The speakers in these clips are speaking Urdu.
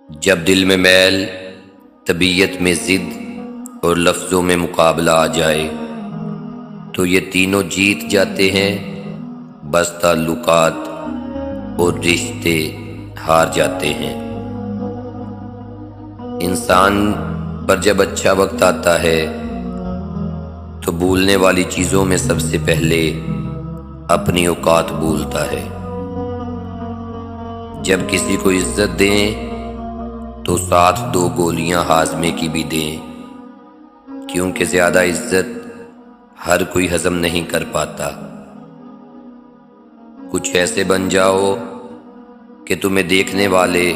جب دل میں میل، طبیعت میں ضد اور لفظوں میں مقابلہ آ جائے تو یہ تینوں جیت جاتے ہیں، بس تعلقات اور رشتے ہار جاتے ہیں۔ انسان پر جب اچھا وقت آتا ہے تو بھولنے والی چیزوں میں سب سے پہلے اپنی اوقات بھولتا ہے۔ جب کسی کو عزت دیں تو ساتھ دو گولیاں ہاضمے کی بھی دیں، کیونکہ زیادہ عزت ہر کوئی ہضم نہیں کر پاتا۔ کچھ ایسے بن جاؤ کہ تمہیں دیکھنے والے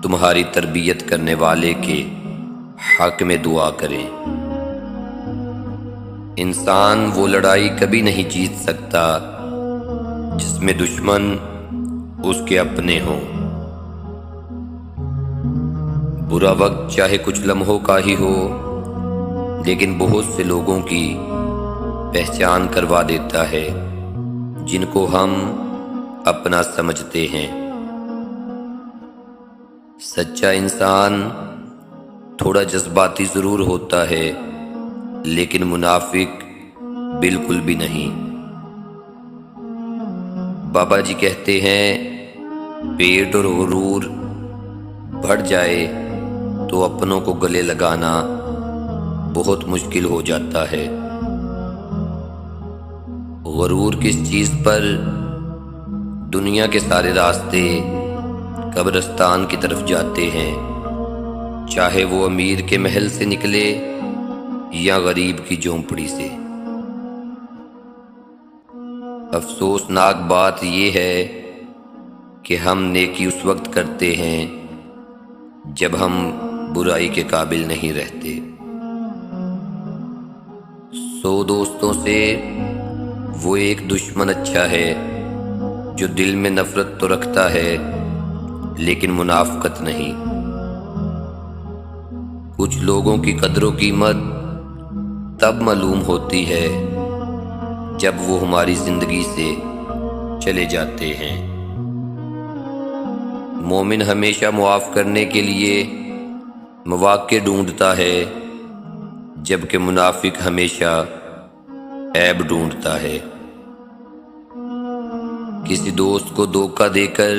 تمہاری تربیت کرنے والے کے حق میں دعا کریں۔ انسان وہ لڑائی کبھی نہیں جیت سکتا جس میں دشمن اس کے اپنے ہوں۔ برا وقت چاہے کچھ لمحوں کا ہی ہو، لیکن بہت سے لوگوں کی پہچان کروا دیتا ہے جن کو ہم اپنا سمجھتے ہیں۔ سچا انسان تھوڑا جذباتی ضرور ہوتا ہے، لیکن منافق بالکل بھی نہیں۔ بابا جی کہتے ہیں پیٹ اور غرور بڑھ جائے تو اپنوں کو گلے لگانا بہت مشکل ہو جاتا ہے۔ غرور کس چیز پر؟ دنیا کے سارے راستے قبرستان کی طرف جاتے ہیں، چاہے وہ امیر کے محل سے نکلے یا غریب کی جھونپڑی سے۔ افسوسناک بات یہ ہے کہ ہم نیکی اس وقت کرتے ہیں جب ہم برائی کے قابل نہیں رہتے۔ 100 دوستوں سے وہ ایک دشمن اچھا ہے جو دل میں نفرت تو رکھتا ہے لیکن منافقت نہیں۔ کچھ لوگوں کی قدر و قیمت تب معلوم ہوتی ہے جب وہ ہماری زندگی سے چلے جاتے ہیں۔ مومن ہمیشہ معاف کرنے کے لیے مواقع ڈھونڈتا ہے، جبکہ منافق ہمیشہ عیب ڈھونڈتا ہے۔ کسی دوست کو دھوکہ دے کر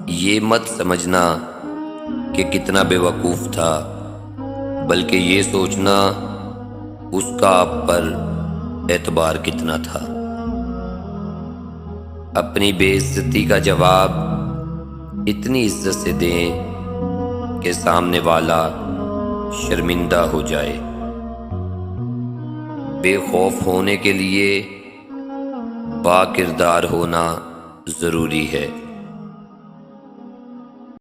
یہ مت سمجھنا کہ کتنا بے وقوف تھا، بلکہ یہ سوچنا اس کا آپ پر اعتبار کتنا تھا۔ اپنی بے عزتی کا جواب اتنی عزت سے دیں کہ سامنے والا شرمندہ ہو جائے۔ بے خوف ہونے کے لیے با کردار ہونا ضروری ہے۔